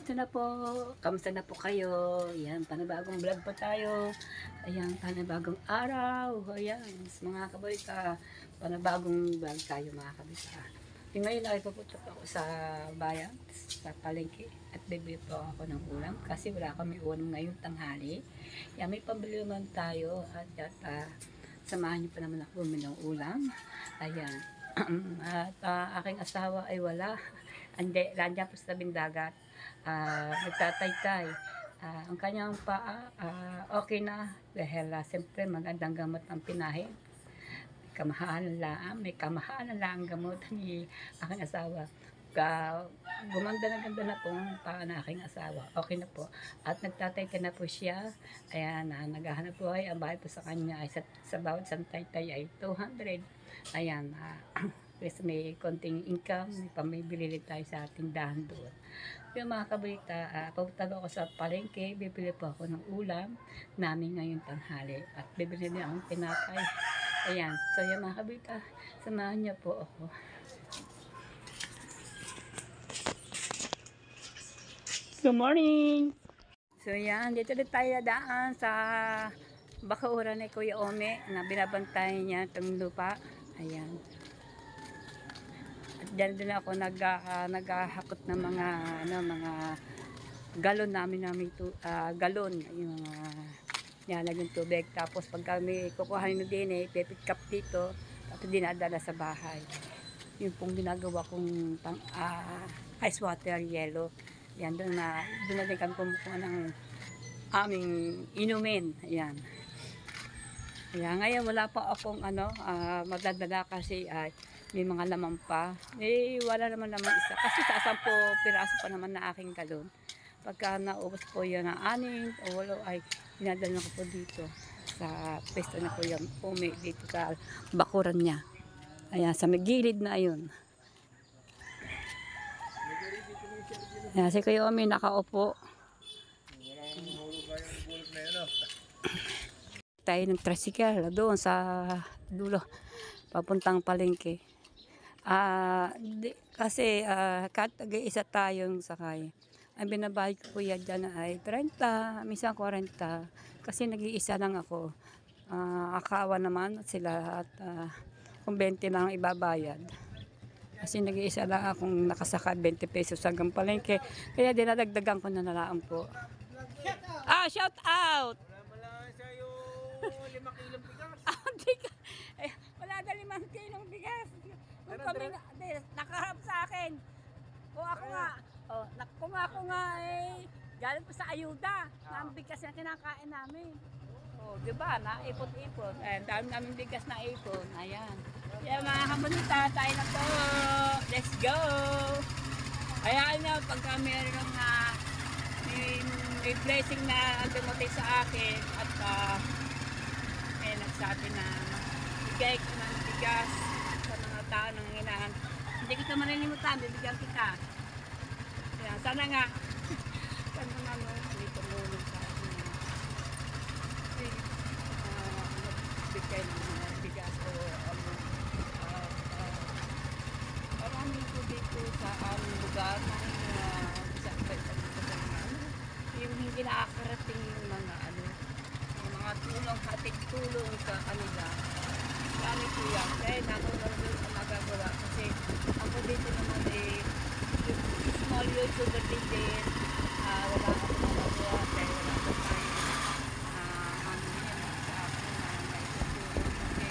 Kamusta na po? Kamusta na po kayo? Yan, panibagong vlog pa tayo. Ayan, panibagong araw. Ayan, mga kabalita, panibagong vlog tayo mga kabalita. Yung ngayon ay puputok ako sa bayan, sa palengke, at bibili po ako ng ulam kasi wala kami ulam ngayong tanghali. Yan, may pambili naman tayo at samahan niyo pa naman ako bumili ng ulam. Ayan. At aking asawa ay wala. Nandiyan po sa tabing dagat. Nagtataytay. Ang kanyang paa okay na dahil siyempre magandang gamot ang pinahin. May kamahalan lang ang gamot ni aking asawa. Gumanda na ganda na po ang paa na aking asawa. Okay na po. At nagtataytay na po siya. Ayan, naghahanap po ay ang bahay po sa kanya ay sa bawat isang taytay ay 200. Ayan, kasi may konting income, may pamibili tayo sa tindahan doon. Yung mga kabalita, pupunta ako sa palengke, bibili po ako ng ulam namin ngayong tanghali. At bibili din akong tinapay. Ayan, so yung mga kabalita, samahan niyo po ako. Good morning! So yan, dito din tayo daan sa bakuran ni Kuya Ome na binabantayan niya itong lupa. Ayan. At dyan din ako naghahakot ng mga galon namin galon, yung nilalagyan tubig. Tapos pag kami kukuhanin din pipick up dito, tapos dinadala sa bahay. Yung pong ginagawa kong ice water yellow. Yan, doon na din kami kumukuha ng aming inumin. Ayan. Ayan, ngayon wala pa akong madadala kasi may mga laman pa. Wala naman isa. Kasi sa 10 piraso pa naman na aking galon. Pagka naubos po yan ng 6 o 8 ay dinadala ko po dito sa pwesto na po yung Ome dito sa bakuran niya. Ayan, sa may gilid na yun. Ayan, si Kuya Ome nakaupo. Tayo ng tricycle doon sa dulo papuntang palengke. Kasi isa tayong sakay. Ang binabayad ko yan dyan ay 30, minsan 40. Kasi nag-iisa lang ako. Akawa naman sila at kung 20 lang ibabayad. Kasi nag-iisa lang akong nakasaka 20 pesos hanggang palengke. Kaya dinadagdagan ko na nalaan po. Shout out! Wala na 5 kilong bigas. Nakaharap sa akin. Kung ako nga galing po sa ayuda. Ang bigas na kinakain namin. Diba? Naipon-ipon. Dami namin bigas na ipon. Ayan. Yan mga kamunita, tayo na po. Let's go! Ayan na, pagka meron may blessing na dumating sa akin at may nagsabi na bigay ko ng bigas sa mga tao ng inahan. Hindi kita manilimutan, bibigyan kita. Ayan, sana nga. Sana nga may tumulong sa akin. Bigay ng mga bigas o maraming tubig ko sa aming lugar na yung hindi nakakarating yung mga tulong, hatid tulong sa kanila. Kami po yan. Kaya nakulang ang magagawa kasi ako dito naman small YouTuber din. Wala akong magagawa kaya wala akong tayo sa akin na maitutulong kasi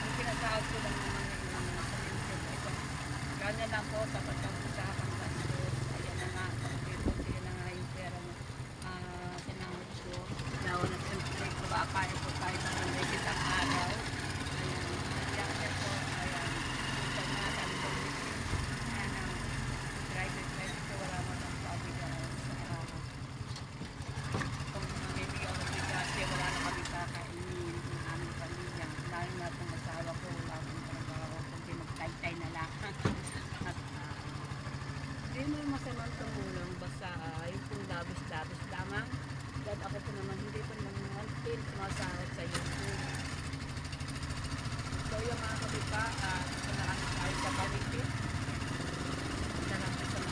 ang sinasahod ko lang naman yung mga community ito. Ganyan lang po, tapat lang po sa akong gastos. Ayan na nga, pag-ipon na nga yung pera mo. Sinamot ko. Nawa na siyempre, kumakain po tayo ng isang araw. Ayan, ayan po, ayan. Minsan nga, sabi ko, ayan, private so wala mo lang po abigaw sa araw. Kung mamibigay ako ng bigas, wala na kami kakainin ng aming pamilya. Lalo na itong asawa ko, wala akong trabaho, kundi magtaytay na lang. At hindi mo masamang tumulong, basta yung kung labis-labis lamang. Dahil ako po naman, hindi po naman mantin sumasahod sa YouTube. So yung mga kabita, nasa tayo sa palengke. Nasa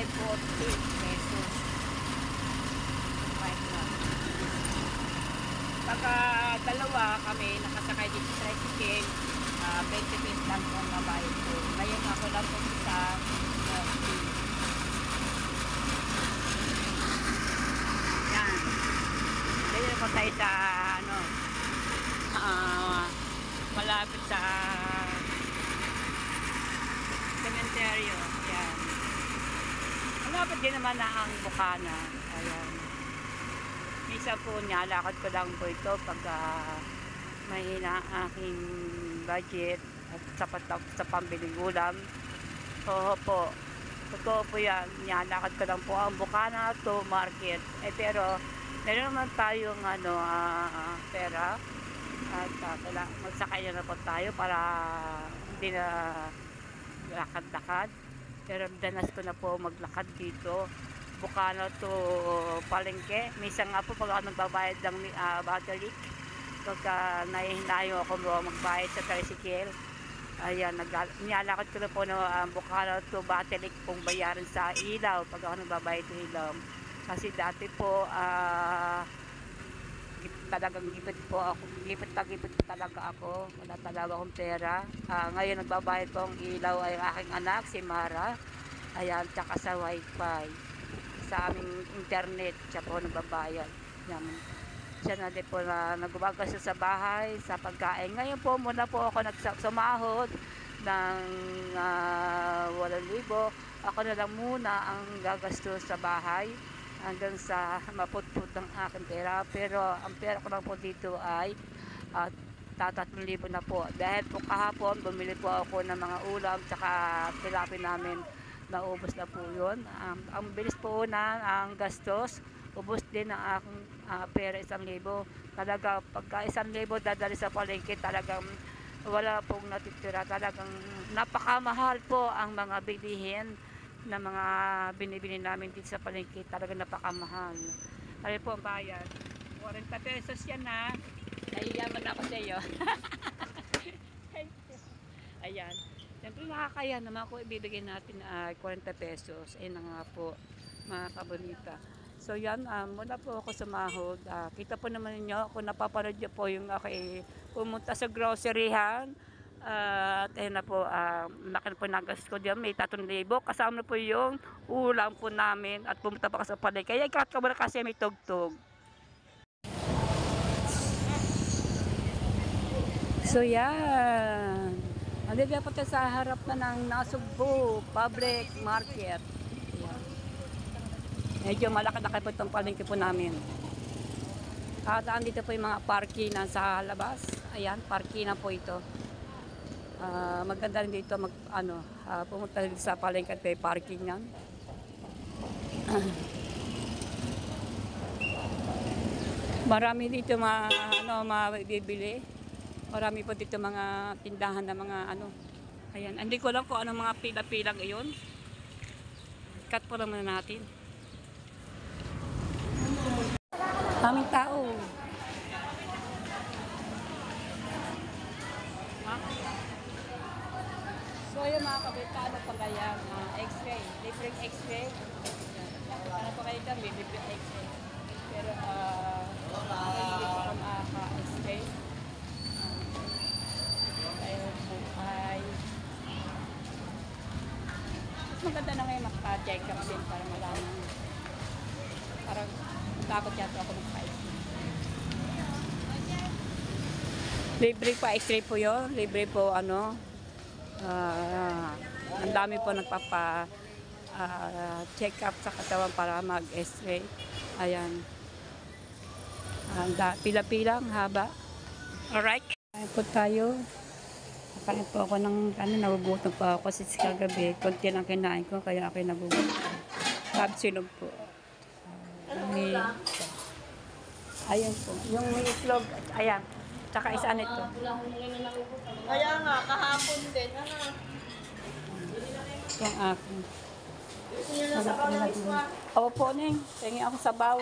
ay 40 pesos. Kahit na. Pagka dalawa kami nakasakay dito sa tricycle, 20 pesos lang po ang babayad ko. Ngayon ako lang po sa yan. Dito po tayo sa ano, malapit sa cementerio. Yan. Malapit din naman na ang Bukana. Ayan. Minsan po nilalakad ko lang po ito pag mahina aking budget at sapat sa pambiling ulam. Oo po. Totoo po yan. Nilalakad ko lang po ang Bukana to market. Pero meron naman tayong pera. At magsakay na po tayo para hindi na lakad-lakad. Pero danas ko na po maglakad dito. Bukana to Palengke. Minsan nga po pag ako nagbabayad ng battery, pagka nahihinayo ako magbayad sa tricycle, ayan, nilalakad ko na po na Bukana to Battery kung bayaran sa ilaw pag ako nagbabayad ng ilaw. Kasi dati po talagang gipit po ako, gipit talaga ako, wala talaga akong pera. Ngayon nagbabayad po ang ilaw ay aking anak, si Mara, ayan, tsaka sa wifi, sa aming internet, siya po nagbabayad. Yan. Siya na din po na nagbabagas sa bahay, sa pagkain. Ngayon po muna po ako nagsumahod ng 8,000. Ako na lang muna ang gagastos sa bahay hanggang sa maputput ng aking pera. Pero ang pera ko lang po dito ay 3,000 na po. Dahil po kahapon bumili po ako ng mga ulam tsaka tilapia namin, naubos na po yun. Ang bilis po na ang gastos, ubos din ang aking pera 1,000. Talaga pagka 1,000 dadali sa palengke, talagang wala pong natitira. Talagang napakamahal po ang mga bilihin na mga binibili namin dito sa palengke. Talagang napakamahal. Ano po ang bayad? 40 pesos yan na. Nahiyaman ako sa iyo. Ayan. Siyempre nakakaya naman kung ibibigay natin 40 pesos. Ayun na nga po, mga kabonita. So yan, muna po ako sumahod. Kita po naman ninyo, kung napapanood nyo po yung pumunta sa groceryhan. At ayun na po, laki na po nagas ko dyan, may 3,000. Kasama na po yung ulam po namin at pumunta pa sa palengke. Kaya ikat ka muna kasi may tugtog. So yan. Nandito po tayo sa harap na ng Nasugbu Public Market. Ayan. Medyo malaki-laki po itong palengke po namin. At andito po yung mga parking na sa labas. Ayan, parking na po ito. Maganda rin dito pumunta dito sa palengke at may parking yan. Marami dito mabibili. Marami po dito mga tindahan na mga ayan, hindi ko lang kung anong mga pila-pilang iyon. Cut po naman natin. Kaming tao. So yun mga kabita, pa kaya x-ray, libreng x-ray. Ano pa kayo dyan, may libreng x-ray. Pero hindi pa ako makaka-x-ray. Ayun po ay mas maganda na ngayon maka-check up din para malaman. Parang takot yata ako magpa-x-ray. Libre pa x-ray po yun. Libre po ang dami po nagpapa check up sa katawan para mag-x-ray. Ayan. Pila-pila ang haba. Alright. Ayan po tayo. Kakain po ako ng nagugutom pa ako kasi kagabi. Konti lang kinain ko kaya ako nagugutom. Kapsilog po. Ayan po. Yung itlog. Ayan. Tsaka isa nito. Kaya nga, kahapon din. Ito ang akin. Gusto nyo na sa pangalamis mo? Opo po, Ning. Tingi ako sabaw.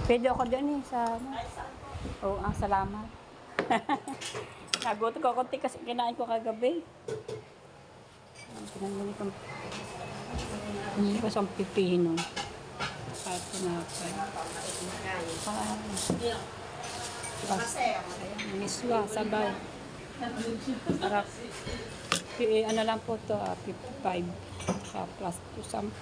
Pwede ako dyan sa salamat. Nagutom ko konti kasi kinain ko kagabi. Pinangguni ko. Hindi ko sa pipino. At pinapay. Miswa, sabaw. Sarap. Ano lang po to, 55. Plus to 10.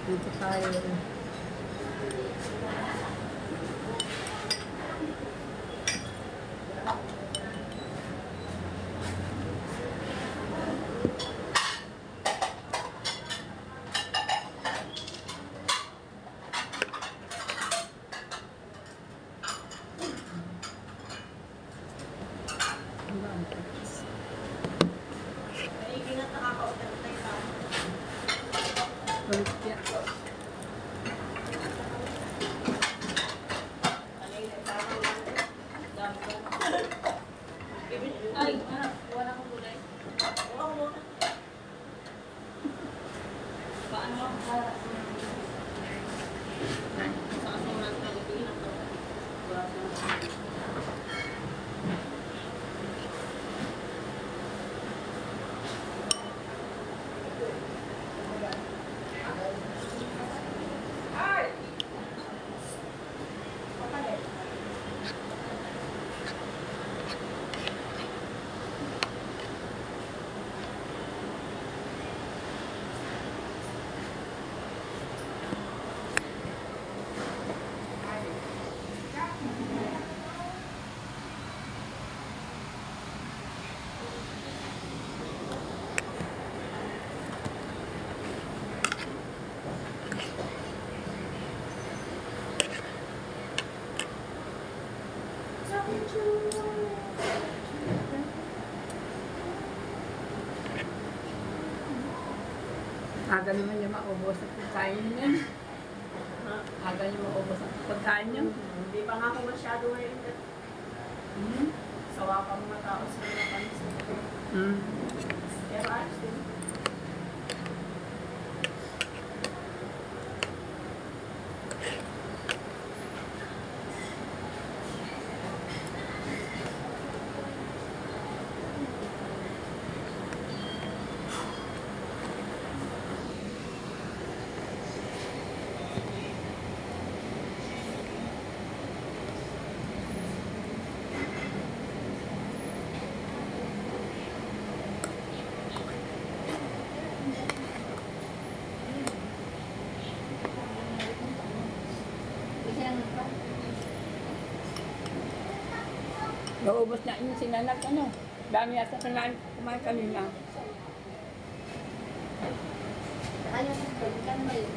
Dito tayo. Maigi na nakaka-hotel tayo sa Lumpia. Ay, wala kong gulay. Wala kong gulay. Paano ako sa kasunan ng tingin ako? Aga naman yung maubos ang pagkain niya. Aga yung maubos ang pagkain niya. Hindi pa nga ako masyado ngayon. Sawa pa mga tao sa mga pansin. Pero ayos din. Naubos na yung sinanag, ano. Dami yata kumain kanina. Ano ka naman yan?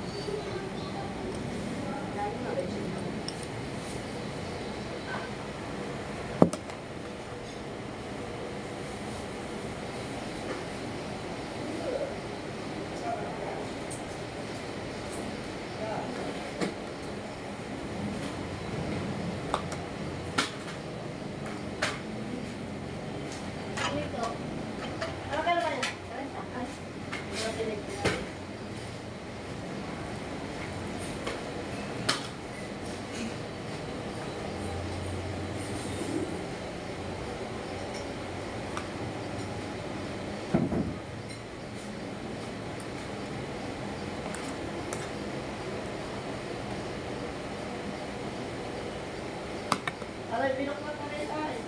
Alay, pinuklat na rin tayo.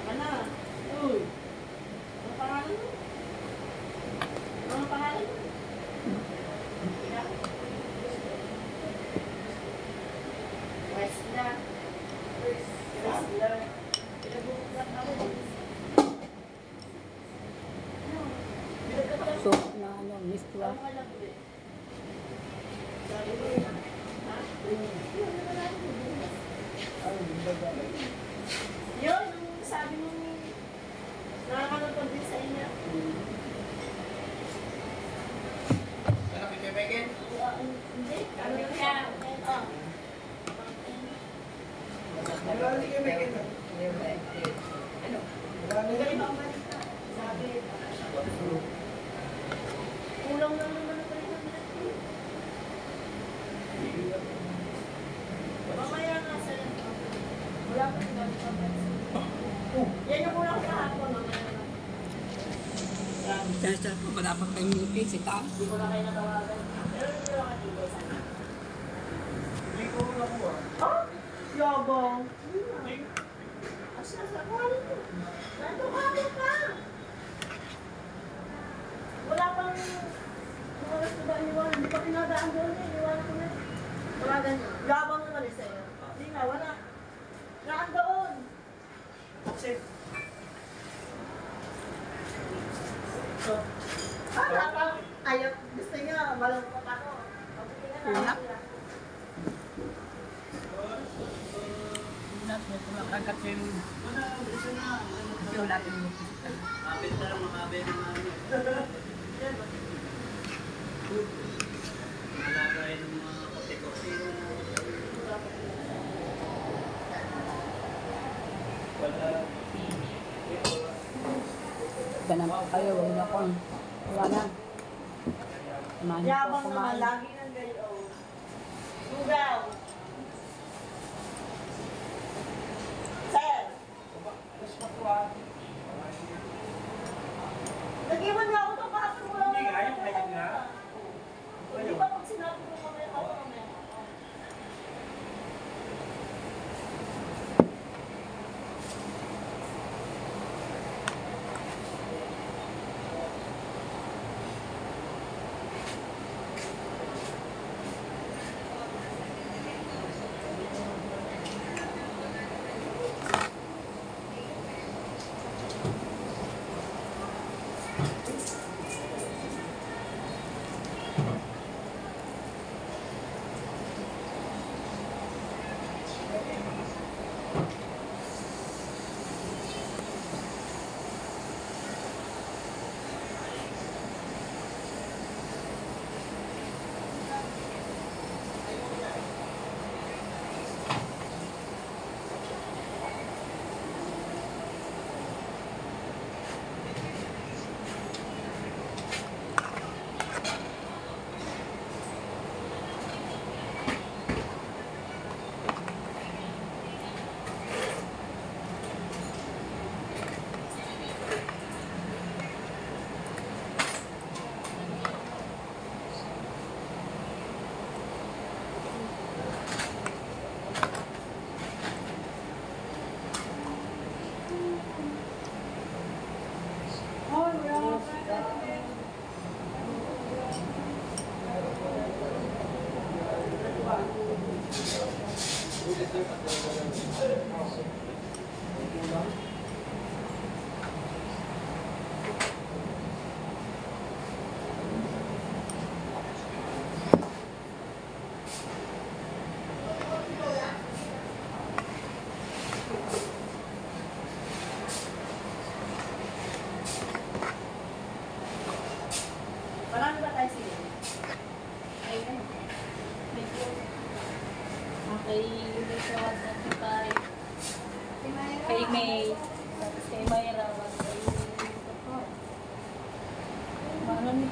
Ano? Uy. Ano pangalan mo? Ano pangalan mo? Westla. Westla. Pinabuklat na rin. So, na ano, miswa. Ano ka lang ulit? Sabi mo, ha? Yun, yung sabi mo, nakakatapag din sa inyo. Hindi. Ano siya? Ano? Magaling pa ang balita. Sabi, kulang lang naman na 300. Mamaya nga sa yan. Wala pa sinabi sa yan yung kulang kahapon, mamaya nga. Kaya siya pa dapat kayong meeting si Ta. Hindi ko na kayo natawagan. Pero hindi ko nakatibay sa akin. Hindi ko na po ah. Oh! Yabang! Asya sa kuwalit mo. Nandukado ka! Wala pang oras na ba iniwanan? Hindi pa pinadaan doon eh. Iniwanan ko na. Tawagan niyo. Yabang naman eh sa'yo. Hindi na, wala. Naan doon. Kasi, So, parang ayaw. Gusto niyo, malungkot ako. Pagkitingan na ako. Kumakagat yung yung natin yung kapit na lang mga abay ng mga malagay ng mga kote-kote. Wala. ganun pa kayo, huwag na kung wala na. Kumain po, Yabang naman, kumain. lagi ng gayo. Lugaw. Sir, nag-iwan nga ako ito kahapon mo lang. Hindi nga, yung kaya nga. Hindi ba pag sinabi ko mamaya ako mamaya? Marami ba tayo sila? Ayun. Medyo. Okay, hindi siya wag na tipay. Kay May. Tapos kay Mayra. Wag kay ito. Marami.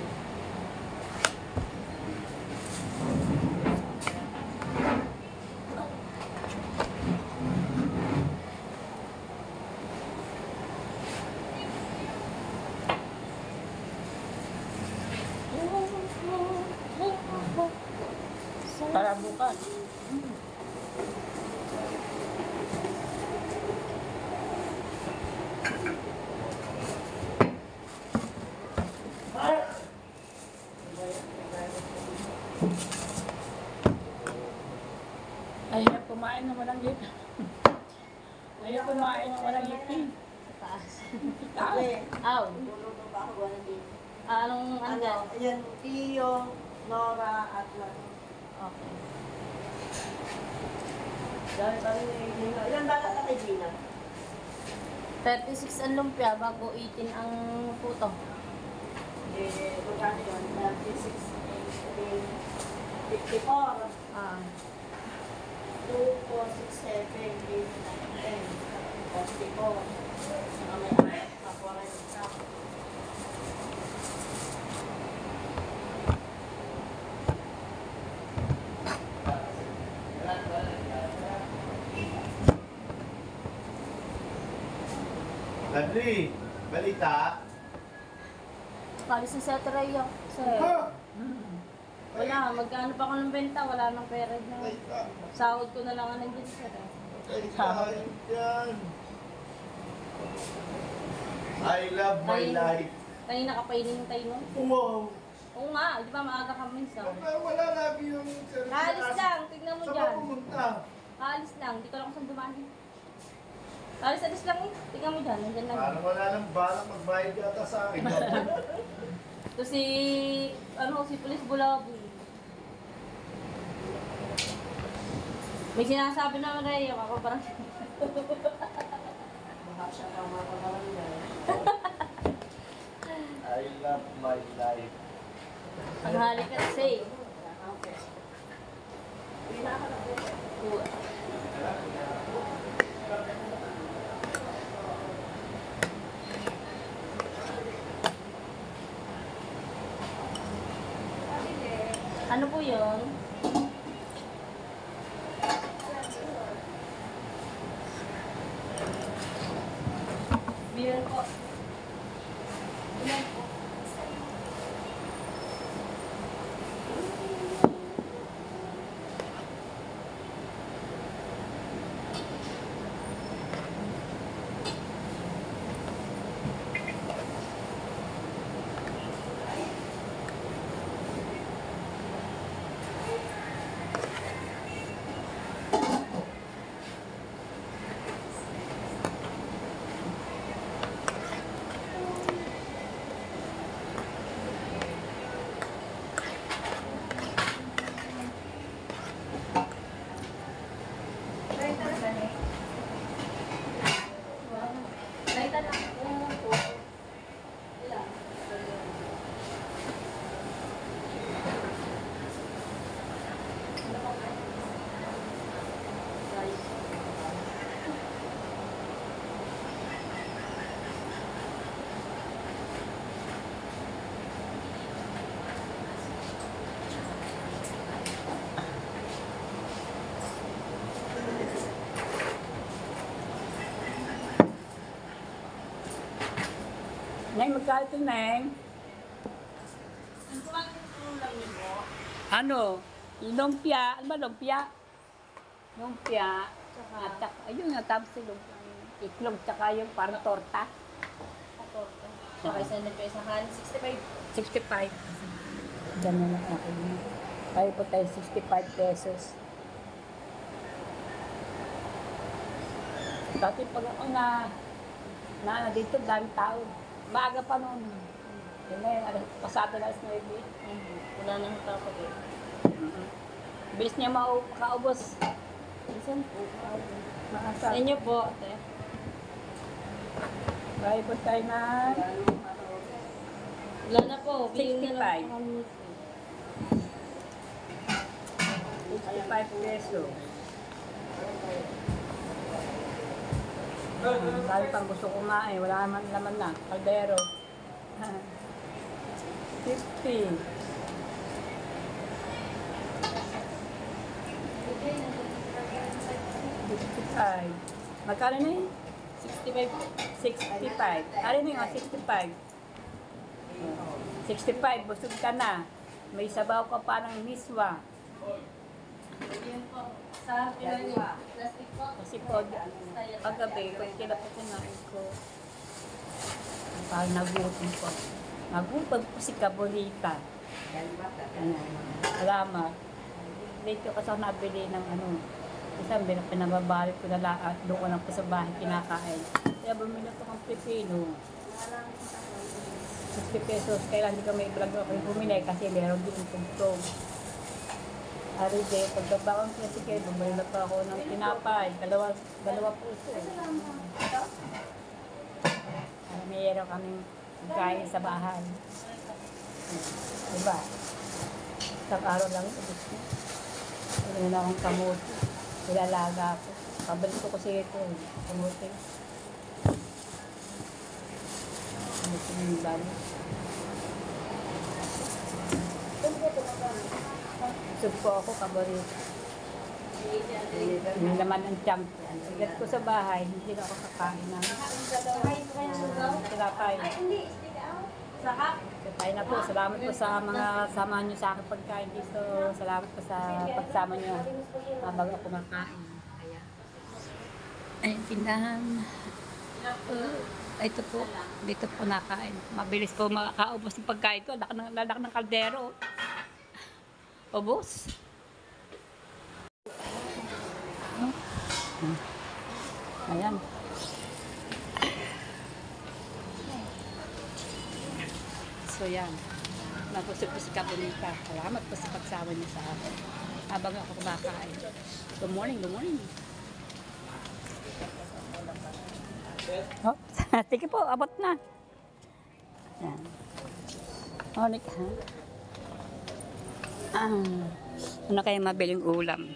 Para bukas. Ayaw kumain ng walang ngipin. Ayaw kumain ng walang ngipin. Taas. Taas. Aw. Luluto ba ako wala din? Anong ano? Yan, Tio, Nora, at Lano. Okay. Dahil kami na ilan bata ka kay Gina? 36 ang lumpia bago 18 ang puto. Eh, magkano yun? 36, 54, Ah. 2, 4, 6, 7, 8, 9, 10, 44. Saka may anak, kapwa rin sa Julie, balita? Kalis na sa Atraya. Sir. Ha? Wala, magkano pa ako ng benta, wala nang pera na. Ay, Sahod ko na lang ang nandiyan sir. ay, ay, yan. I love my life. Kanina ka pa hinihintay mo. Wow. Oo nga, di ba maaga ka minsan. Wala lagi yung service. Alis lang, tignan mo Saan dyan. ka pumunta? Alis lang, di ko lang kung saan dumahin. Alis lang eh, tignan mo dyan, nandyan lang. Parang wala nang balak magbayad yata sa akin. Ito si, si Police Bulaboy. May sinasabi na Rhea, ako parang... Baka siya pa mga kabarangay. I love my life. Ang halik kasi. Okay. Pinaka-labo. Ano po yun? Beer po. Ilan po? Laita lang. Ilan? Neng, magkano ito, Neng? Ano po ang ulam niyo po? Ano? Lumpia. Ano ba lumpia? Lumpia. At saka, ayun nga, tapos yung iklog, tsaka yung parang torta. Torta. Saka isang nagkaisahan, 65. 65. Ganun na ako. Kaya po tayo 65 pesos. Dati pag ako na dito, dami tao. Maaga pa noon. Yun na yun, pasado na alas 9. Wala nang tapos eh. Bilis niya makaubos. Isan po. Maasa. Sa inyo po, ate. Kaya po tayo na Wala na po. Bigyan na 65. lang po kami. 65 pesos. Dahil pang gusto kumain, wala naman laman na. Kaldero. 50. 55. Magkano na yun? 65 po. 65. Ano yun nga? 65. 65. Busog ka na. May sabaw ka pa ng miswa. Yan po. Sa pinagawa. Plastic po. Kasi po, paggabi, kung kailan po kumain ko, parang nagutom po. Nagutom po si Kabolita. Salamat. Late ko kasi ako nabili ng isang pinababalik ko na lahat. Doon ko lang po sa bahay kinakain. Kaya bumili ko ng pipino. 60 pesos. Kailan hindi kami i-vlog ako yung bumili kasi meron din yung tugtog. Aride, pagkabakang kasi kayo, bumili na pa ako ng tinapay. Dalawa puso. Mayroon kaming pagkain sa bahay. Diba? Isang araw lang ubos ko. Ano na akong kamote. Ilalaga ko. Pabalik ko kasi ito. Kamote. Kamote yung bali. Sub po ako, kabarito. Yung laman ng tiyan ko. Igat ko sa bahay, hindi na ako kakain ng tinapay. Kaya na po, salamat po sa mga sama nyo sa aking pagkain dito. Salamat po sa pagsama nyo habang ako kumakain. Ay, tindahan. Ito po, dito po nakain. Mabilis po makaubos ng pagkain ko. Lalak ng kaldero. Ubos. Ayan. So yan. Nagusap po si Kabunita. Salamat po sa pagsama niyo sa akin. Habang ako kumakain. Good morning, good morning. Oh, sige po, abot na. Yan. Onik, ha? Ano kaya mabiling ulam?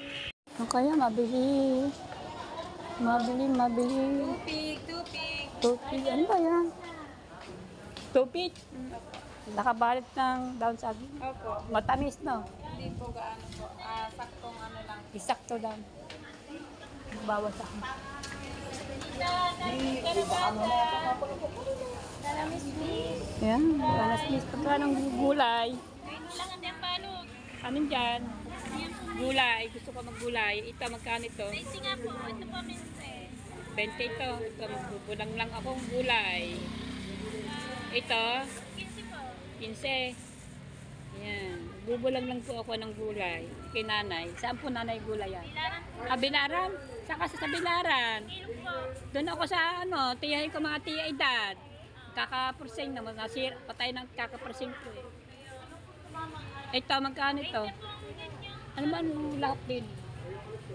Ano kaya mabili? Mabili. Tupig. Ano ba yan? Tupig? Nakabalit ng daon saging? Opo. Matamis, no? Hindi po gaano po. Saktong ano lang. Isakto lang. Bawas ako. Yan, panas miss. Pagka ng gulay. Ano dyan? Gulay. Gusto ko maggulay. Ito, magkano ito? 20 nga po. Ito po, Miss. 20 ito. Ito, magbubulang lang akong gulay. Ito, 15 po. 15. Yan. Bubulang lang po ako ng gulay. Kay nanay. Saan po nanay gulay yan? Bilaran po. Bilaran? Saan kasi sa Bilaran? Ilong po. Doon ako sa tiyahin ko mga tiya edad. Kakapursing naman. Nasira, patay ng kakapursing ko eh. Ito, magkano ito? Ano ba ang lahat din?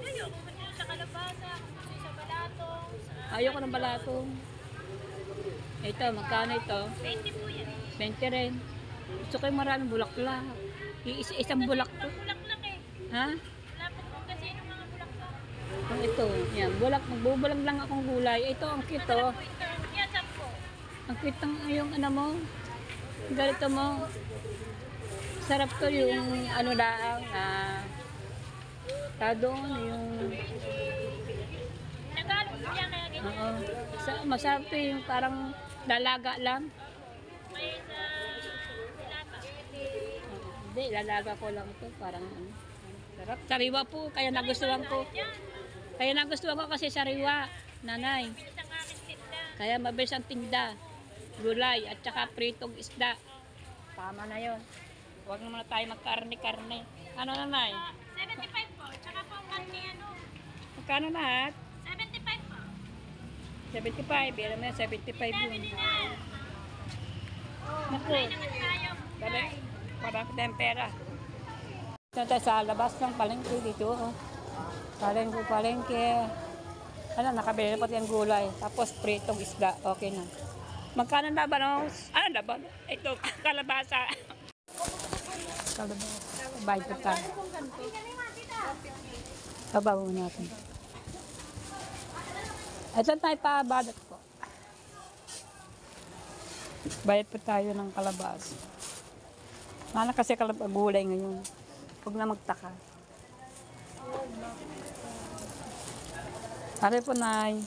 Ayun, kung gusto sa kalabasa, kung gusto sa balatong, sa... Ayoko ng balatong. Ito, magkano ito? 20 po yan. 20 rin. Gusto ko yung maraming bulaklak. Isang bulak to. Bulaklak eh. Ha? Lapit po kasi yung mga bulaklak. Ito, yan. Magbubulang lang akong gulay. Ito, ang cute Masarap oh. po ito. Yan, saan po? Ang cute ng yung ano mo. Ganito mo. Sarap to yung ano daang doon yung Nagalong po yan kaya ganyan. masarap to yung parang lalaga lang. May sa dilata. Hindi, lalaga ko lang to parang ano. Sarap. Sariwa po, kaya nagustuhan ko. Kaya nagustuhan ko kasi sariwa, nanay. Bilis ang aking tinda. Kaya mabilis ang tinda. Gulay at saka pritong isda. Tama na yon. Huwag naman na tayo magkarne-karne. Ano nanay? 75 po. Tsaka po ang kanti ano. Magkano lahat? 75 po. 75. Pero may 75 yun. Naku. Kulay naman tayo. Dali. Parang tempera. Ito tayo sa labas ng palengke dito. Oh. Palengke. Ano, nakabili na pati ang gulay. Tapos pritong isda. Okay na. Magkano ang labanos? Ano laban? Ito, kalabasa. Kalabasa. Bayad ko tayo. Babaw natin. Ito tayo pa, badat po. Bayad po tayo ng kalabasa. Mana kasi gulay ngayon. Huwag na magtaka. Ano po, Nay?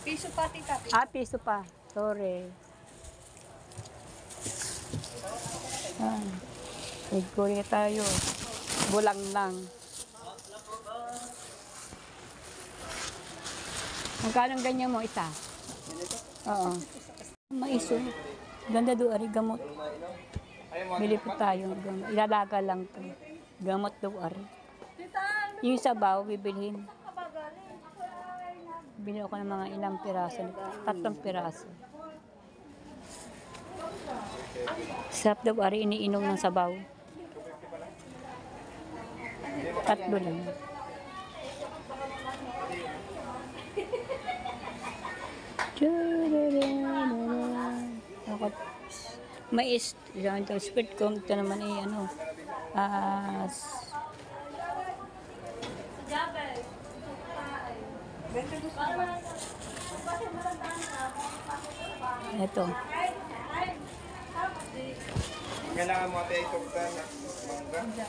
Piso pa, tita. Piso pa. Sorry. Nagkuli tayo. Bulang lang. Magkano ang ganyan mo? Isa? Oo. Maiso. Ganda doon, ari gamot. Bili po tayo. Gamot. Ilalaga lang to. Gamot doon, ari. Yung sabaw, bibilhin. Bili ako ng mga ilang piraso. 3 piraso. Sarap daw, ari, iniinom ng sabaw. 3 lang. Ako, mais. Yan ito, sweet ko. Ito naman ay ano. Ito. Kailangan mo tayo itong mangga.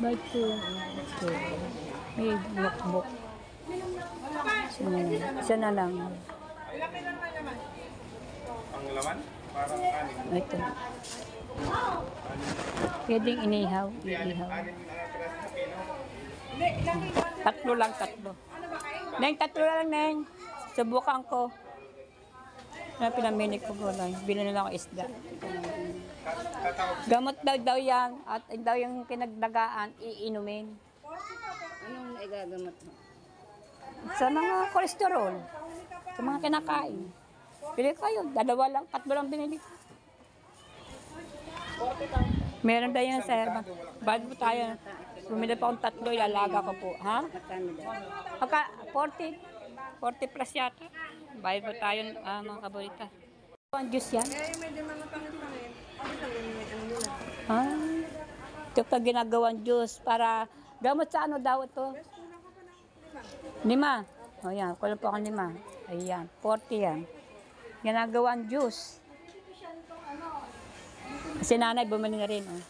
By 2. May notebook. So, isa na lang. Ang laman? Parang anim. Ito. Pwedeng inihaw. Iihaw. Anim na piraso na pino. Tatlo lang, tatlo. Neng, tatlo lang, Neng. Subukan ko. Na pinamili ko gulay. Bilhin na lang ako isda. Gamot daw yan. At daw yung pinagdagaan, iinumin. Anong naigagamot mo? Sa mga kolesterol. Sa mga kinakain. Pili kayo. Dalawa lang, tatlo lang binili ko. Meron tayo yung sir. Bad po tayo. Bumili pa akong tatlo, ilalaga ko po. Ha? Magkano daw? Pagka 40 plus yata. Bayad po tayo mga kabalita. Ang juice yan? Ah, ito pa ginagawang juice para gamot sa ano daw ito? 5. O yan, kulang po akong 5. Ayan, 40 yan. Ginagawang juice. Si nanay bumili na rin. Oh.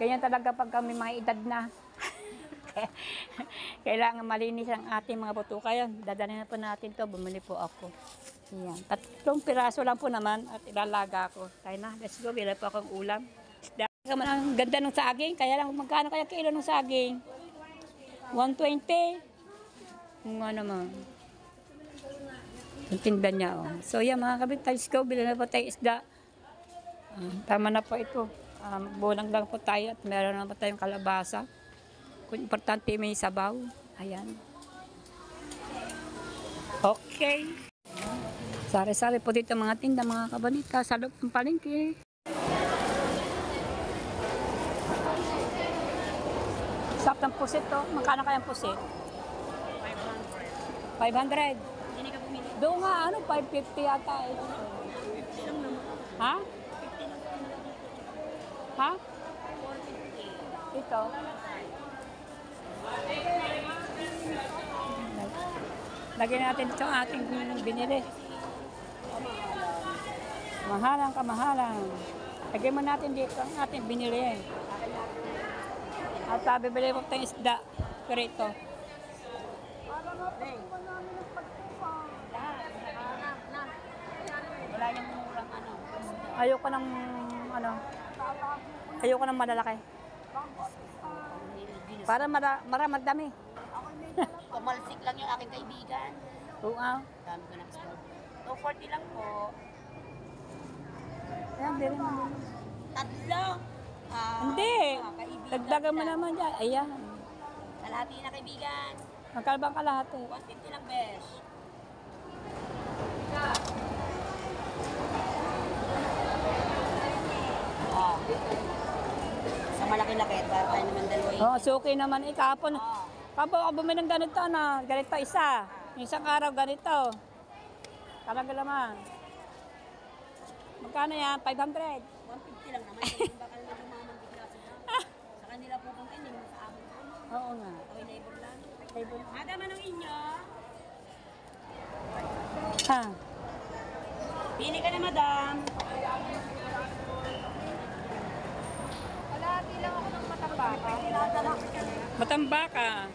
Ganyan talaga pag kami mga edad na. Kailangan malinis ang ating mga buto. Kaya dadalhin na po natin to. Bumili po ako. Ayan. 3 piraso lang po naman at ilalaga ko. Tayo na, let's go. Bila po akong ulam. Ang ganda ng saging. Kaya lang magkano kaya kilo ng saging? 120. Kung ano naman. Yung tinda niya. Oh. So yan mga kabit. Let's go. Bila na po tayo isda. Tama na po ito. Bulang lang po tayo at meron na po tayong kalabasa. Kung importante may sabaw. Ayan. Okay. Sari-sari po dito mga tinda, mga kabanita sa loob ng palengke. Sarap ng pusit to. Magkano kayang pusit? 500. 500. Hindi ka bumili. Doon nga, 550 yata. Ha? Ha? Ito. Lagyan natin ito ang ating binili. Mahalang kamahalang. Lagyan mo natin dito ang ating binili. At bibili mo tayong isda. Perito. Wala yung murang ano. Ayoko ng ayoko ng malalaki. Para madami. Pumalsik lang yung aking kaibigan. Oo. Dami ko ng store. 240 lang po. Ayan, dili mo. Tatlo. Hindi. Kaibigan. Dagdagan mo naman dyan. Ayan. Kalahati na kaibigan. Magkalabang kalahati. 150 lang, besh. Oh. Sa malaki-laki, para tayo naman dalawa. Oh, suki naman kahapon. Kapag ako bumili ng ganito na, ganito isa. Isang araw ganito. Talaga naman. Magkano yan? 500. 150 lang naman. Kung baka naman lumaman bigla sila. Sa kanila pupunta, hindi mo sa amin. Oo nga. Okay, neighbor lang. Table. Madam, anong inyo? Ha? Pili ka na, madam. Matambaka.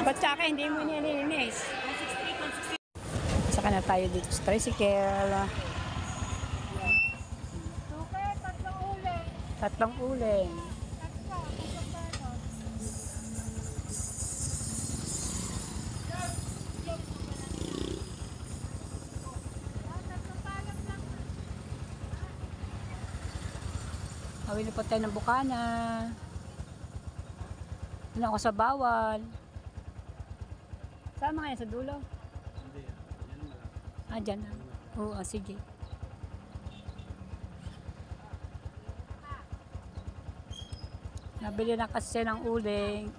Ba't sa akin hindi mo nililinis? Saka na tayo dito sa tricycle. Tatlong uling. Awin na po tayo ng bukana. Ano ako sa bawal. Sama nga yan sa dulo. Hindi, yan na lang. Ah, dyan na. Oo, sige. Nabili na kasi ng uling.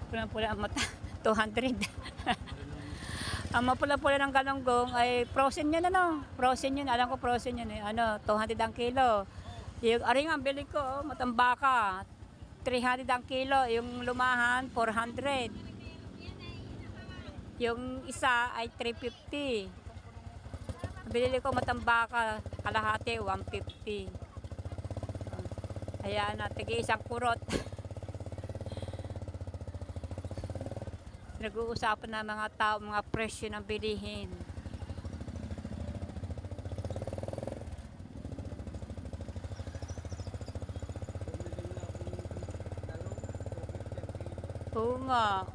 Pula-pula ang mata. 200. Ang mapula-pula ng galunggong ay frozen yun ano. Frozen yun. Alam ko frozen yun eh. Ano, 200 ang kilo. Yung aring ang bili ko, oh, matambaka. 300 ang kilo. Yung lumahan, 400. Yung isa ay 350. Binili ko matambaka, kalahati, 150. Ayan na, tigi isang kurot. Nag-uusapan na mga tao, mga presyo ng bilihin. Oo nga.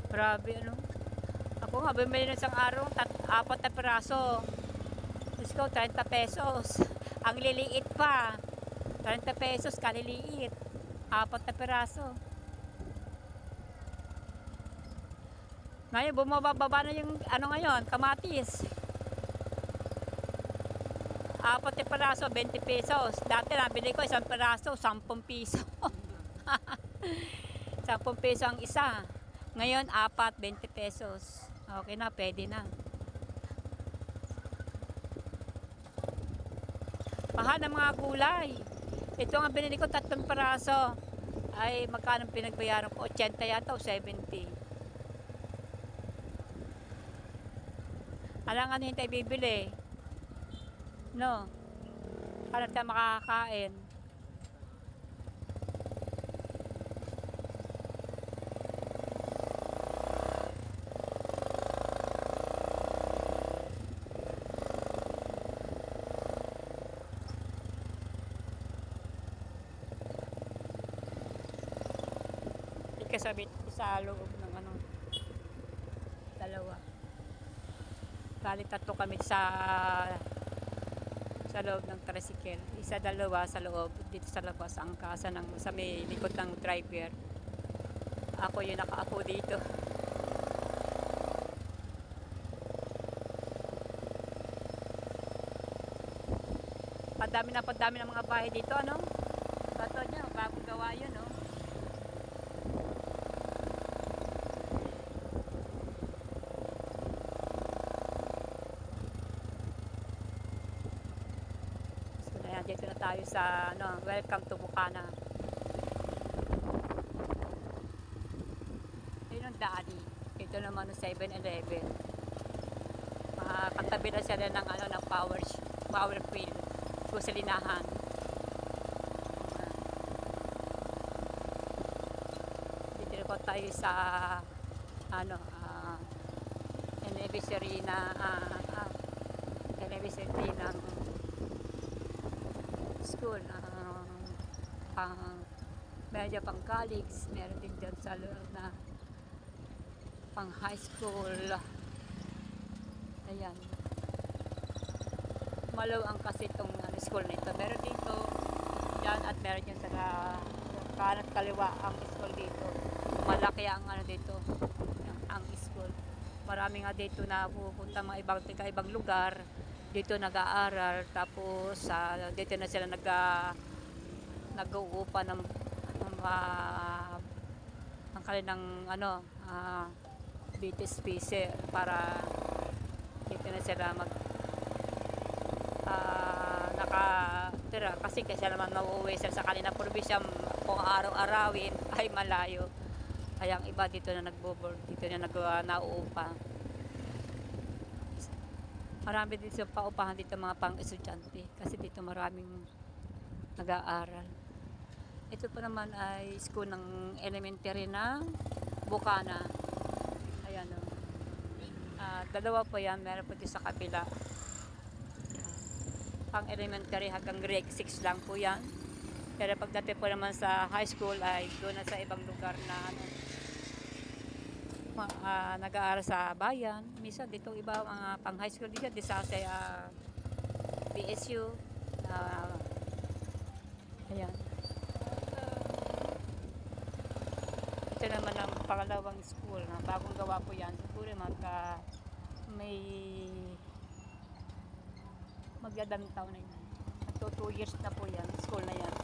Grabe ano. Ako nga, bumili ng isang araw, 4 na piraso. Diyos ko, 30 pesos. Ang liliit pa. 30 pesos, kaliliit. 4 na piraso. Ngayon, bumababa na yung ano ngayon, kamatis. 4 na piraso, 20 pesos. Dati nabili ko isang piraso, 10 piso. 10 peso ang isa. Ngayon, 4, 20 pesos. Okay na, pwede na. Mahal ng mga gulay. Ito nga binili ko 3 piraso. Ay, magkano pinagbayaran ko? 80 yata o 70. Alam nga tayo bibili. No? Para tayo makakain. Ikasabit sa loob ng ano, dalawa. Bali 3 kami sa loob ng tricycle. Isa, dalawa sa loob, dito sa labas ang kasa ng sa may likod ng driver. Ako yung nakaapo dito. Padami ng mga bahay dito, ano? Bato niya, bagong gawa yun, no? Dito na tayo sa ano, welcome to Bukana. Ayun ang daan. Ito naman ang 7-Eleven. Katabi na sila ng ano, ng power wheel. Kusalinahan. Dito po tayo sa ano, anniversary na anniversary ng school, medyo pang college, meron din dyan sa loob na pang high school. Ayan, maluwang kasi itong school na ito. Meron dito dyan at meron dyan sa kanan kaliwa ang school dito. Malaki ang ano dito, ang school. Marami nga dito na pupunta mga ibang lugar dito nag-aaral, tapos dito na sila nag-uupa ng kanilang ano, BTS PC para dito na sila nakatira kasi naman nauuwi sila sa kanila probinsya kung araw-arawin ay malayo. Kaya ang iba dito na nagbo-board, dito na nauupa. Marami dito paupahan dito mga pang-estudyante kasi dito maraming nag-aaral. Ito po naman ay school ng elementary na Bukana. Ayan o. Dalawa po yan, meron po dito sa kabila. Pang elementary hanggang grade 6 lang po yan. Pero pagdating po naman sa high school ay doon na sa ibang lugar na ano, nag-aaral sa bayan. Minsan dito iba mga pang high school dito sa PSU. Ayan. Ito naman ang pangalawang school na bagong gawa po yan. Siguro magdadang taon na yan. 2 years na po yan, school na yan.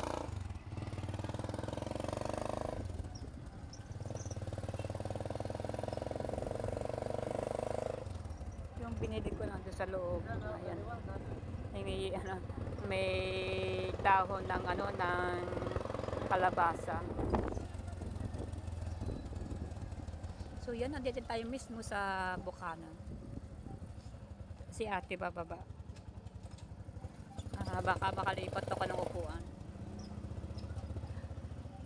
binili ko nandun sa loob. Ayan. May dahon ng ng kalabasa. So yan, nandito tayo mismo sa Bukana. Si ate bababa. Baka makalipat ako ng upuan.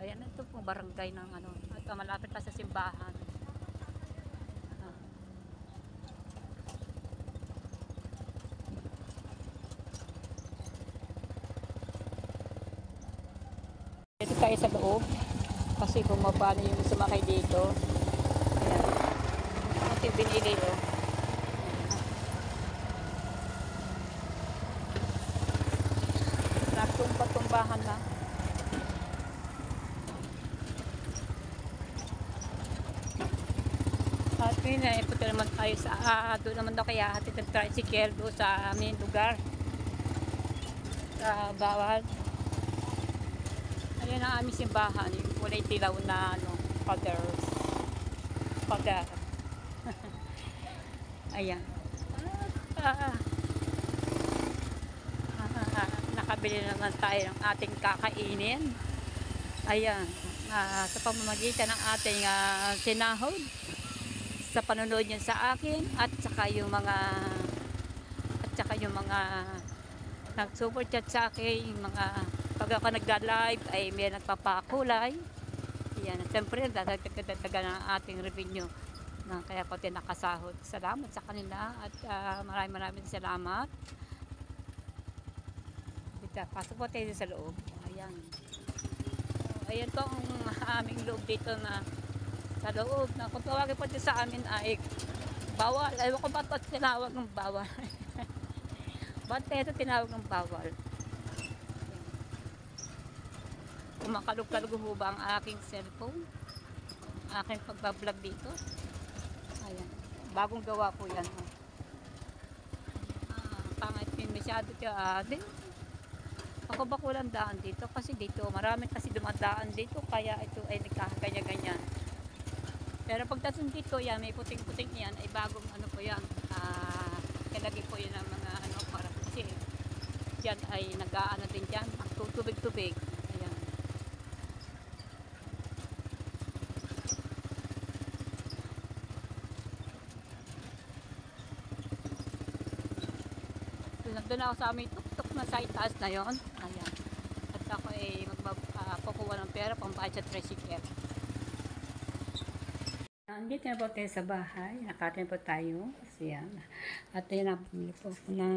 Ayan, ito po barangay ng at malapit pa sa simbahan. Dito tayo sa loob kasi bumaba na yung sumakay dito. Ayan. Ito yung binili Nagtumba-tumbahan na. At ngayon, ipunta naman tayo sa, doon naman daw kaya hatid ng tricycle doon sa aming lugar. Sa bawal. Ayan ang aming simbahan, yung kulay dilaw na, pader. Ayan. Nakabili naman tayo ng ating kakainin. Ayan. Sa pamamagitan ng ating sinahod. Sa panonood niya sa akin at saka yung mga nag-super chat sa akin, yung mga pag ako nagda-live ay may nagpapakulay. Yan, at siyempre nagdadagdagan ng ating revenue na kaya po nakasahod. Salamat sa kanila at maraming salamat. Pasok po tayo sa loob. Ayan. Ayan po ang aming loob dito na sa loob na kung tawagin po sa amin ay bawal. Ayaw ko ba ito tinawag ng bawal? Ba't ito tinawag ng bawal? Kumakalog-kalog ho ba ang aking cellphone? Aking pagbablog dito? Ayan. Bagong gawa po yan. Pangit yung masyado din. Ako ba kulang daan dito? Kasi dito, marami kasi dumadaan dito. Kaya ito ay nagkakaganya-ganyan. Pero pagdating dito, yan, may puting-puting yan, ay bagong po yan. Kalagay po yan ng mga para kasi yan ay nag-aano din dyan, tubig-tubig. Ayan. Nandun ako sa aming tuk-tuk na sa itaas na yon. Ayan. At ako ay magpapakuha ng pera pambayad sa tricycle. Andito na po tayo sa bahay. Nakatin po tayo. Kasi yan. At yun na, bumili po ako ng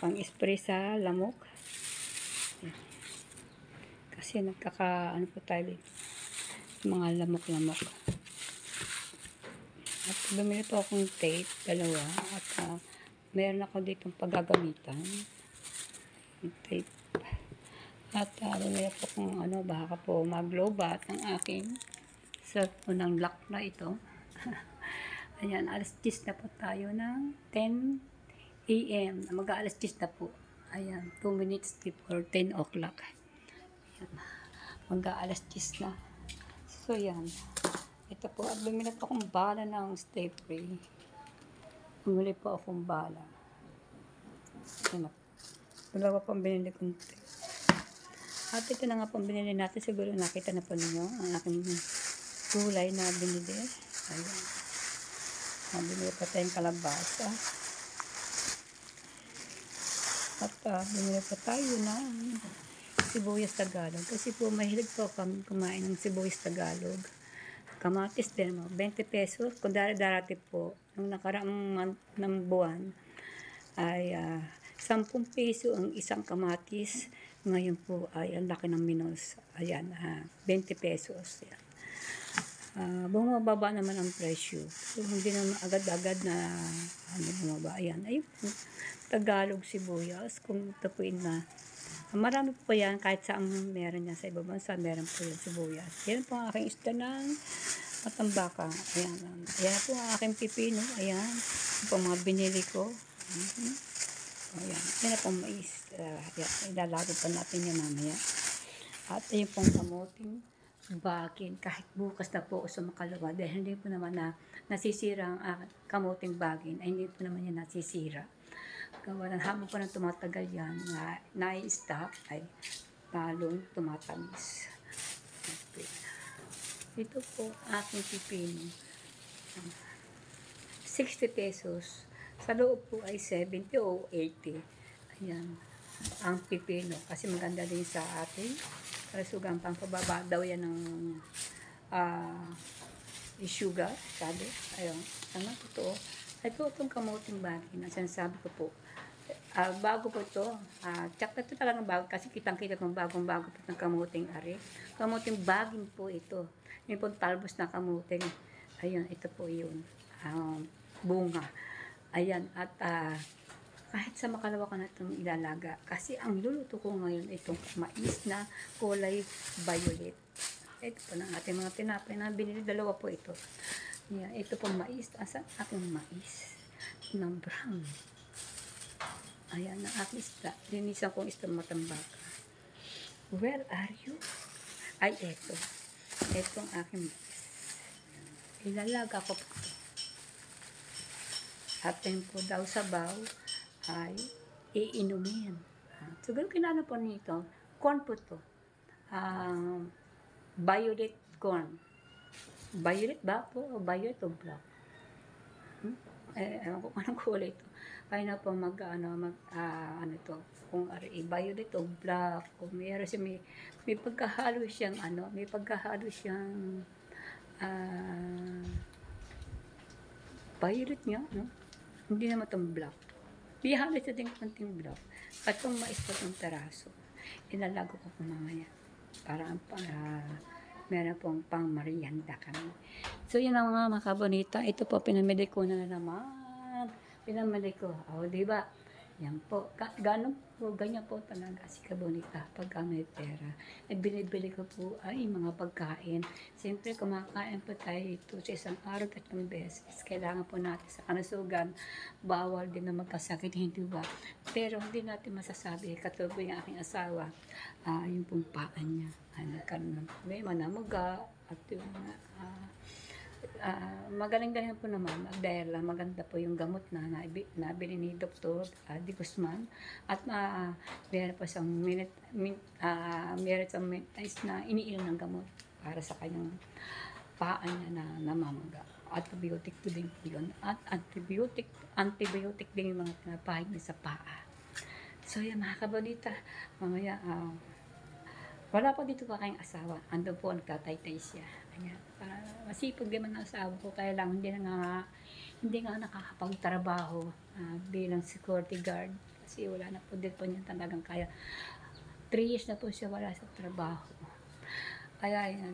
pang-spray sa lamok. Yan. Kasi po tayo dito. Mga lamok-lamok. At bumili po akong tape, dalawa. At meron ako ditong paggagamitan. Yung tape. At bumili po akong baka po mag-lowbat ang aking cellphone ng lock na ito. Ayan, alas 10 na po tayo ng 10 a.m. Mag-aalas 10 na po. Ayan, 2 minutes before 10 o'clock. Ayan, mag-aalas 10 na. So, yan. Ito po, at bumili po akong bala ng Stay Free. Bumili po akong bala. Ayan na. Dalawa pang binili kong tape. At ito na nga pang binili natin. Siguro nakita na po ninyo ang aking gulay na binili. Ayan. Binili pa tayong kalabasa. At binili pa tayo ng sibuyas Tagalog. Kasi po mahilig po kami kumain ng sibuyas Tagalog. Kamatis din mo. 20 pesos. Kung darati po, nung nakaraang ng buwan, ay 10 peso ang isang kamatis. Ngayon po ay ang laki ng minus. Ayan, 20 pesos. Ayan. Bumababa naman ang presyo. So, hindi naman agad-agad na bumaba. Ayan. Ayun po. Tagalog sibuyas. Kung ito po marami po yan. Kahit saan meron yan sa ibang bansa, meron po yan sibuyas. Yan po ang aking isda ng matambaka. Ayan. Ayan po ang aking pipino. Ayan. Ayan po mga binili ko. Ayan. Ayan po ang mais. Ilalagay pa natin yan mamaya. At ayun pong kamuting bagin kahit bukas na po o sumakalawa dahil hindi po naman na nasisira ang kamuting bagin ay hindi po naman yan nasisira. Gawa ng habang po nang tumatagal yan na nai-stop ay lalong tumatamis. Okay. Ito po aking pipino. 60 pesos. Sa loob po ay 70 o 80. Ayan. Ang pipino. Kasi maganda din sa ating kalusugan. Pang pababa daw yan ng sugar. Sabi. Ayun. Ano totoo? Ito itong kamuting bagin. Ang sinasabi ko po. Bago po ito. Tsaka ito talagang bago. Kasi kitang-kita itong bagong-bago po itong kamuting ari. Kamuting bagin po ito. Yung po talbos na kamuting. Ayun. Ito po yun. Bunga. Ayan. At kahit sa makalawa ko na itong ilalaga. Kasi ang luluto ko ngayon itong mais na kulay violet. Ito po ng ating mga tinapay na binili. Dalawa po ito. Yan, ito po mais. Asan aking mais? Na brown. Ayan, ang aking isda. Linisan kong isda matambaka. Where are you? Ay, ito. Ito ang aking mais. Ilalaga ko po ito. At yun po daw sabaw ay iinumin. Siguro kinano po nito, corn po ito. Violet corn. Violet ba po? O violet o black? Ewan ko anong kulay ito. Kaya na po ano ito, kung violet o black, o meron siya, may pagkahalo siyang, may pagkahalo siyang, violet nga, no? Hindi naman itong black. May halos na din konting black. At itong mais po itong teraso. Inalago ko po mamaya. Para meron pong pang merienda kami. So, yun ang mga kabonita. Ito po, pinamili ko na naman. Pinamili ko. O, diba? Yan po. Ganyan po talaga si kabonita pag may pera. At binibili ko po ay mga pagkain. Siyempre, kumakain po tayo ito sa isang araw at 3 beses. Kailangan po natin sa kalusugan. Bawal din na magkasakit, hindi ba? Pero hindi natin masasabi. Katuloy yung aking asawa, yung pong paan niya. Nagkaroon ng problema na maga. At yung magaling-galing po naman dahil maganda po yung gamot na nabili ni Dr. Di Guzman at meron po siyang na iniinom ng gamot para sa kanyang paan niya na namamaga. Antibiotic po din po yun. At antibiotic din yung mga pinapahid niya sa paa. So yan mga kabonita, mamaya wala pa dito pa kayong asawa. Ando po, nagtatay-tay siya. Ayan. Para masipag naman ang asawa ko. Kaya lang, hindi nga nakakapagtrabaho bilang security guard. Kasi wala na po din po niya talagang kaya. 3 years na po siya wala sa trabaho. Kaya yan,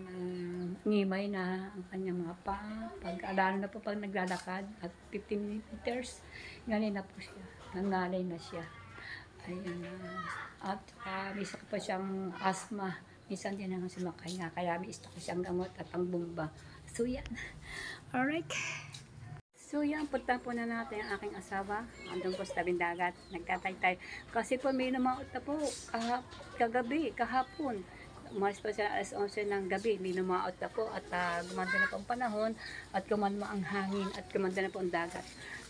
ngimay na ang kanyang mga paa. Lalo na po pag naglalakad at 15 meters, galing na po siya. Nangalay na siya. Ayan. At may isa pa siyang asthma. Minsan din naman sumakay nga. Kaya may stock siyang gamot at ang bumba. So yan. Alright. So yan. Punta po na natin ang aking asawa. Andun po sa tabing dagat. Nagtatay-tay. Kasi po may lumaot na po. Kahapon. Umalis pa siya alas 11 ng gabi. May lumaot na po. At gumanda na po ang panahon. At gumanda ang hangin. At gumanda na po ang dagat.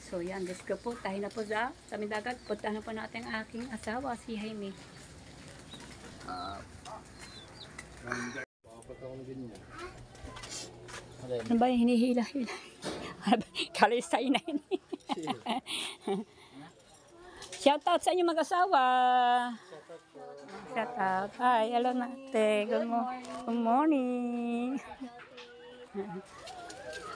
So yan, let's go po. Tayo na po sa tabing dagat. Punta na po natin ang aking asawa, si Jaime. Ano ba yung hinihila-hila? Kalisay na yun. Shoutout sa inyo mag-asawa. Shoutout. Hi, hello natin. Good morning.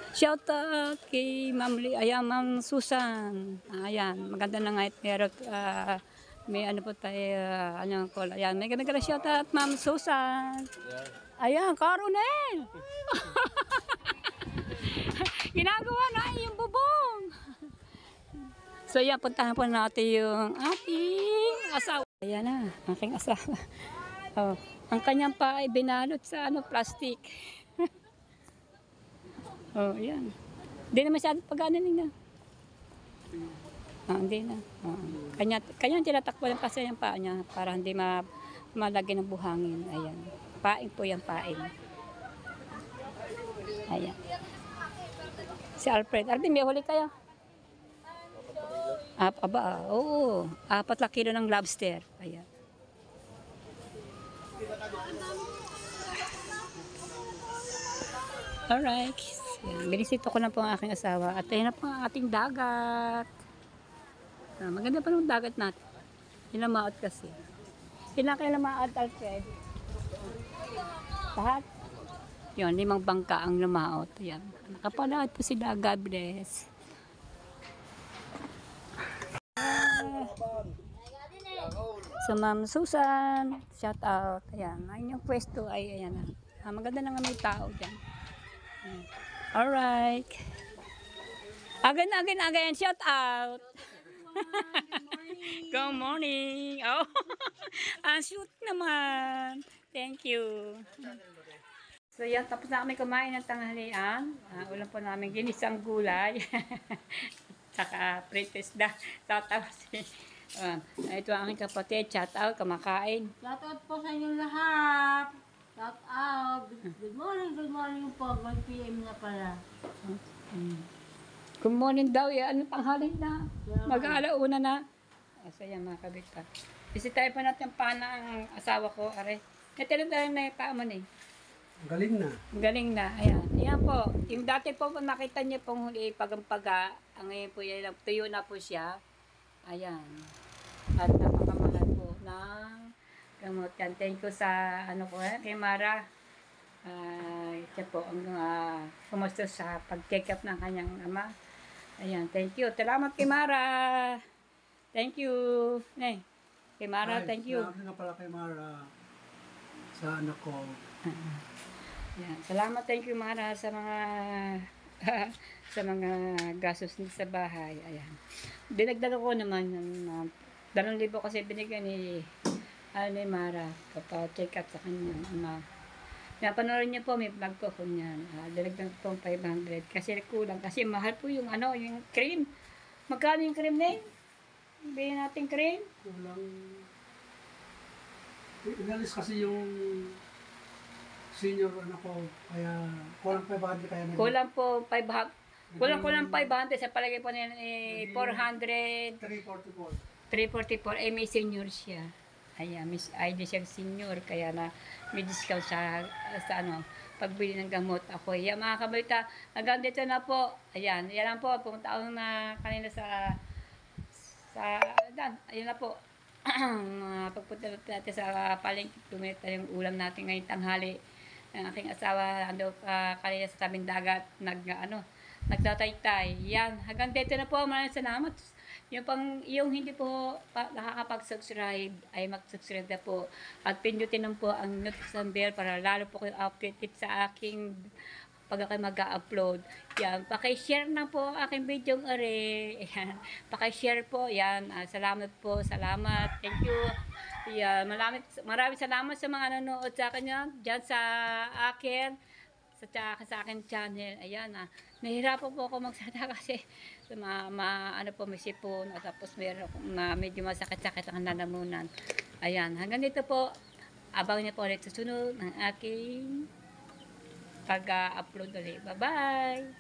Shoutout kay Ma'am Susan. Ayan, maganda na nga pero may ano po tayo, ano call. Ayan, may ganda shoutout Ma'am Susan. Ayan, Caronel. Ginagawa na yung bubong. So yan, puntahan po natin yung aking asawa. Ayan na, aking asawa. Oh, ang kanyang pa ay binalot sa plastic. Oh, yan. Hindi na masyadong pag-ananin na. Hindi na. Kanya tinatakbo lang kasi yung paa niya para hindi malagyan ng buhangin. Ayan. Paing po yan, paing. Ayan. Si Alfred. Alfred, may huli kayo? Aba, oo. 4 na kilo ng lobster. Ayan. Alright. Ayan. Binisito ko na po ang aking asawa. At ayun na po ang ating dagat. Maganda pa ng dagat natin. Hinamaot kasi. Ilan kayo namaot, Alfred? Lahat? Yun, 5 bangka ang namaot. Ayan. Nakapanood po sila. God bless. So, Ma'am Susan, shout out. Ayan, ang yung pwesto ay, ayan na. Maganda na nga may tao dyan. Alright. Again, shout out. Good morning. Oh, shoot naman. Thank you. So, yan, tapos na kami kumain ng tanghalian. Ulam po namin ginisang gulay. Saka pritis na. Tatawa si... ito ang aking kapatid. Shout out, kumakain. Shout out po sa inyo lahat. Shout out. Good morning po. 1 PM na pala. Good morning daw. Ano panghalin na? Mag-alauna na. So yan mga kabita. Bisitahin pa natin pa ng asawa ko. Are. Natilan tayo na yung paaman eh. Galing na. Galing na. Ayan. Ayan po. Yung dati po nakita niyo pong huli pagampaga. Ang ngayon po yan. Tuyo na po siya. Ayan. At napakamahal po ng gamot yan. Thank you sa kay Mara. Siya po ang kumusta sa pag-take up ng kanyang ama. Ayan. Thank you. Salamat kay Mara. Thank you. Kay Mara, thank you. Salamat nga pala kay Mara sa anak ko. Yan. Salamat, thank you Mara sa mga sa mga gastos nito sa bahay. Ayan. Dinagdag ko naman ng 2,000 kasi binigyan ni Mara kapag check up sa kanyang ama. Napanood niya po, may vlog ko ko niyan. Dinagdag po 500 kasi kulang kasi mahal po yung yung cream. Magkano yung cream na yun? Bilhin natin cream. Kulang. Inalis kasi yung senior anak ko, kaya kulang 500 kaya Kulang po 500. Kulang 500 sa palagay po nila 400. 344. May senior siya. Ayan, Miss ID siya senior kaya na may discount sa pagbili ng gamot ako. Ayan mga kabalita, hanggang dito na po. Ayan, yan lang po. Pumunta ako na kanina ayun na po. Pagpunta natin sa palengke, tumita yung ulam natin ngayong tanghali. Ang aking asawa kanina sa tabing dagat nagtataytay. Yan, hanggang dito na po. Maraming salamat. Yung hindi po nakakapag-subscribe ay mag-subscribe na po at pindutin lang po ang notification bell para lalo po kayo updated sa aking pag ako mag-upload. Yan, paki-share na po ang aking video ng are. Yan, paki-share po. Yan, salamat po. Salamat. Thank you. Yan, maraming salamat sa mga nanonood sa akin dyan sa akin. Sa akin channel. Ayan, nahihirapan po ako magsalita kasi may sipon at tapos meron akong medyo masakit-sakit ang lalamunan. Ayan, hanggang dito po. Abang niyo po ulit sa sunod ng aking pag-upload ulit. Bye-bye!